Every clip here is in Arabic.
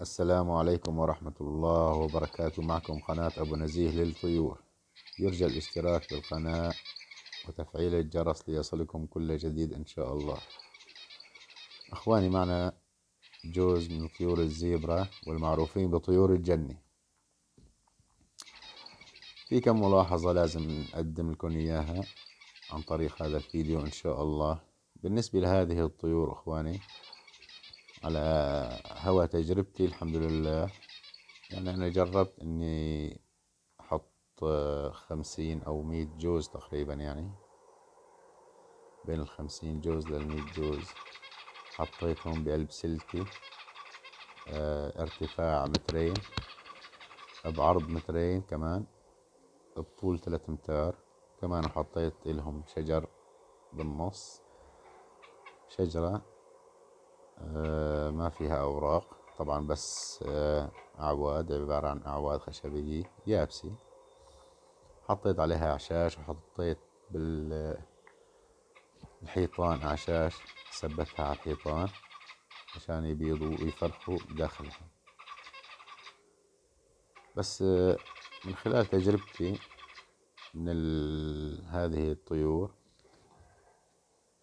السلام عليكم ورحمة الله وبركاته. معكم قناة أبو نزيه للطيور. يرجى الاشتراك بالقناة وتفعيل الجرس ليصلكم كل جديد إن شاء الله. أخواني، معنا جوز من طيور الزيبرا والمعروفين بطيور الجنة. في كم ملاحظة لازم نقدم لكم إياها عن طريق هذا الفيديو إن شاء الله. بالنسبة لهذه الطيور أخواني، على هوا تجربتي الحمد لله، يعني أنا جربت إني أحط 50 أو 100 جوز تقريبا، يعني بين 50 جوز 100 جوز. حطيتهم بقلب سلكي ارتفاع 2 متر، بعرض 2 متر كمان، بطول 3 أمتار. كمان حطيت لهم شجر بالنص، شجرة ما فيها أوراق طبعا، بس أعواد، عبارة عن أعواد خشبية يابسة. حطيت عليها أعشاش، وحطيت بالحيطان أعشاش، ثبتها على الحيطان عشان يبيضوا ويفرخوا داخلها. بس من خلال تجربتي من هذه الطيور،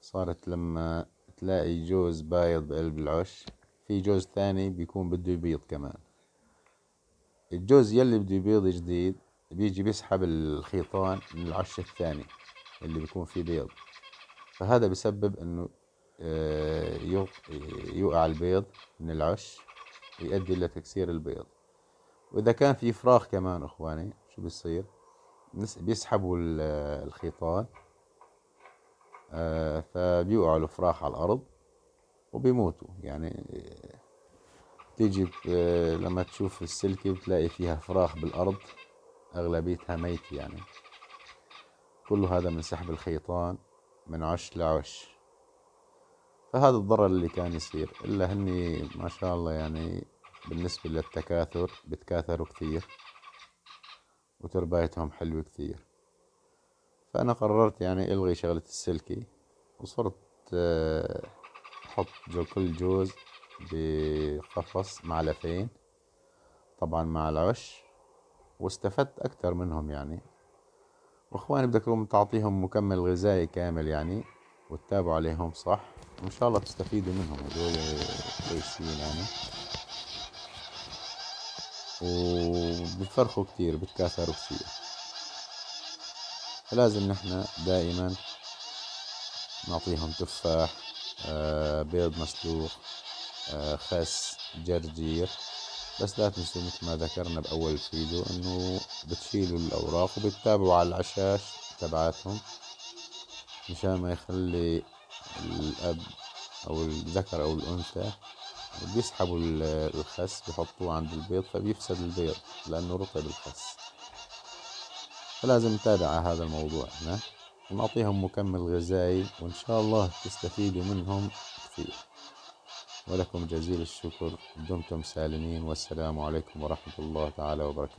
صارت لما تلاقي جوز بايض بقلب العش، في جوز ثاني بيكون بده يبيض كمان. الجوز يلي بده يبيض جديد بيجي بيسحب الخيطان من العش الثاني اللي بيكون فيه بيض، فهذا بسبب انه يوقع البيض من العش ويؤدي الى تكسير البيض. واذا كان في فراخ كمان اخواني، شو بيصير؟ بيسحبوا الخيطان، فبيوقعوا الفراخ على الارض وبيموتوا. يعني تيجي لما تشوف السلكة بتلاقي فيها فراخ بالارض، اغلبيتها ميت يعني. كل هذا من سحب الخيطان من عش لعش. فهذا الضرر اللي كان يصير، إلا هني ما شاء الله يعني بالنسبة للتكاثر بتكاثروا كثير وتربايتهم حلوة كثير. فأنا قررت يعني إلغي شغلة السلكي، وصرت أحط كل جوز بقفص مع لفين طبعا مع العش، واستفدت أكثر منهم يعني. وإخواني، بدكم تعطيهم مكمل غذائي كامل يعني، وتتابعوا عليهم صح، وإن شاء الله تستفيدوا منهم. هذول كويسين يعني، وبتفرخوا كتير، بتكاثروا كتير. فلازم نحن دائما نعطيهم تفاح، بيض مسلوق، خس، جرجير. بس لا تنسوا مثل ما ذكرنا بأول الفيديو إنه بتشيلوا الأوراق وبتتابعوا على العشاش تبعاتهم، مشان ما يخلي الأب أو الذكر أو الأنثى بيسحبوا الخس بيحطوه عند البيض، فبيفسد البيض لأنه رطب الخس. فلازم نتابع على هذا الموضوع هنا، ونعطيهم مكمل غذائي، وإن شاء الله تستفيدوا منهم كثير. ولكم جزيل الشكر. دمتم سالمين، والسلام عليكم ورحمة الله تعالى وبركاته.